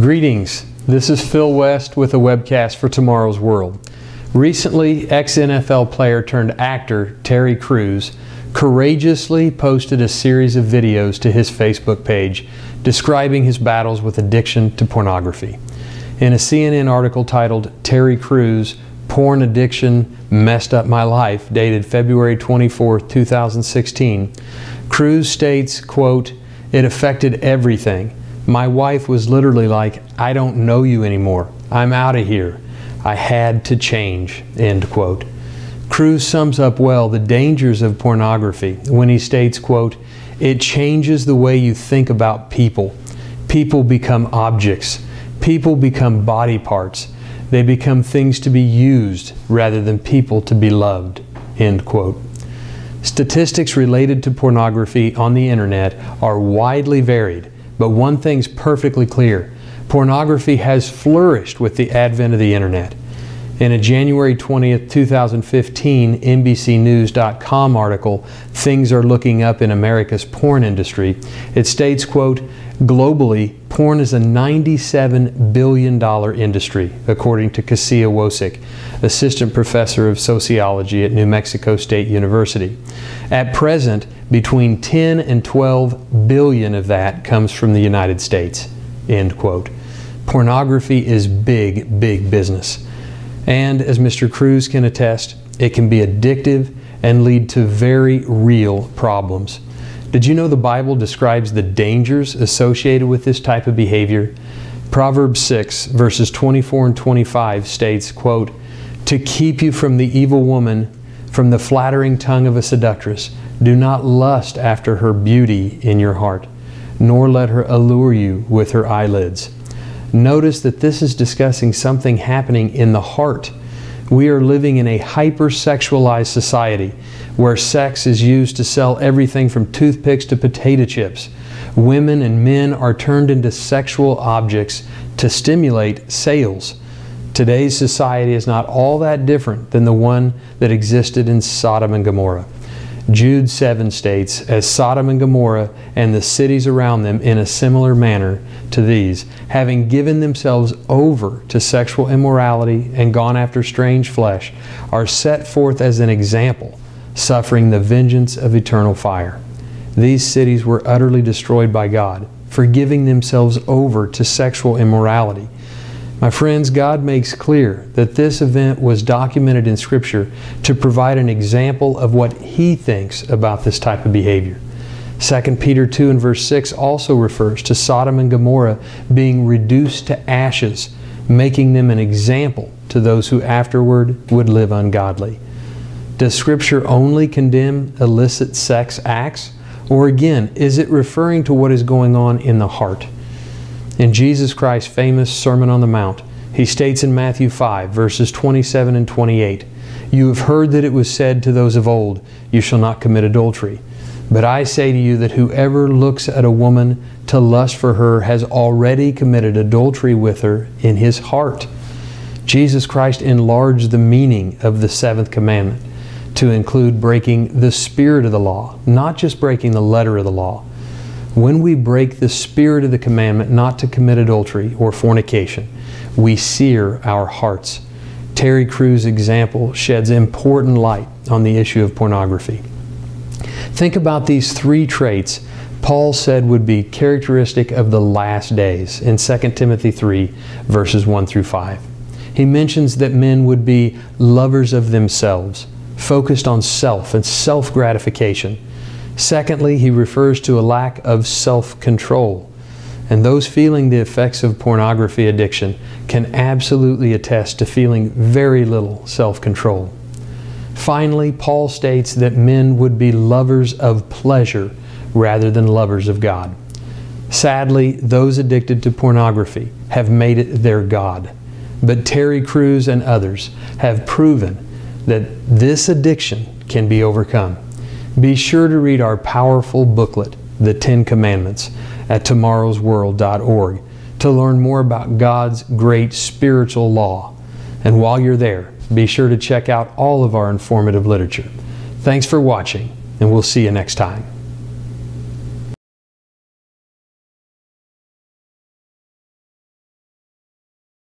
Greetings, this is Phil West with a webcast for Tomorrow's World. Recently, ex-NFL player turned actor Terry Crews courageously posted a series of videos to his Facebook page describing his battles with addiction to pornography. In a CNN article titled "Terry Crews, Porn Addiction Messed Up My Life," dated February 24, 2016, Crews states, quote, "It affected everything. My wife was literally like, 'I don't know you anymore. I'm out of here. I had to change,'" end quote. Crews sums up well the dangers of pornography when he states, quote, "It changes the way you think about people. People become objects. People become body parts. They become things to be used rather than people to be loved," end quote. Statistics related to pornography on the internet are widely varied, but one thing's perfectly clear: pornography has flourished with the advent of the internet. In a January 20th, 2015 NBCnews.com article, "Things Are Looking Up in America's Porn Industry," it states, quote, "Globally, porn is a $97 billion industry, according to Cassia Wosick, assistant professor of sociology at New Mexico State University. At present, between 10 and 12 billion of that comes from the United States," end quote. Pornography is big, big business. And as Mr. Crews can attest, it can be addictive and lead to very real problems. Did you know the Bible describes the dangers associated with this type of behavior? Proverbs 6, verses 24 and 25 states, quote, "To keep you from the evil woman, from the flattering tongue of a seductress, do not lust after her beauty in your heart, nor let her allure you with her eyelids." Notice that this is discussing something happening in the heart. We are living in a hypersexualized society where sex is used to sell everything from toothpicks to potato chips. Women and men are turned into sexual objects to stimulate sales. Today's society is not all that different than the one that existed in Sodom and Gomorrah. Jude 7 states, "As Sodom and Gomorrah and the cities around them in a similar manner to these, having given themselves over to sexual immorality and gone after strange flesh, are set forth as an example, suffering the vengeance of eternal fire." These cities were utterly destroyed by God for giving themselves over to sexual immorality. My friends, God makes clear that this event was documented in Scripture to provide an example of what He thinks about this type of behavior. 2 Peter 2 and verse 6 also refers to Sodom and Gomorrah being reduced to ashes, making them an example to those who afterward would live ungodly. Does Scripture only condemn illicit sex acts? Or again, is it referring to what is going on in the heart? In Jesus Christ's famous Sermon on the Mount, He states in Matthew 5, verses 27 and 28, "You have heard that it was said to those of old, 'You shall not commit adultery.' But I say to you that whoever looks at a woman to lust for her has already committed adultery with her in his heart." Jesus Christ enlarged the meaning of the seventh commandment to include breaking the spirit of the law, not just breaking the letter of the law. When we break the spirit of the commandment not to commit adultery or fornication, we sear our hearts. Terry Crews' example sheds important light on the issue of pornography. Think about these three traits Paul said would be characteristic of the last days in 2 Timothy 3, verses 1 through 5. He mentions that men would be lovers of themselves, focused on self and self-gratification. Secondly, he refers to a lack of self-control. And those feeling the effects of pornography addiction can absolutely attest to feeling very little self-control. Finally, Paul states that men would be lovers of pleasure rather than lovers of God. Sadly, those addicted to pornography have made it their God. But Terry Crews and others have proven that this addiction can be overcome. Be sure to read our powerful booklet, The 10 Commandments, at tomorrowsworld.org to learn more about God's great spiritual law. And while you're there, be sure to check out all of our informative literature. Thanks for watching, and we'll see you next time.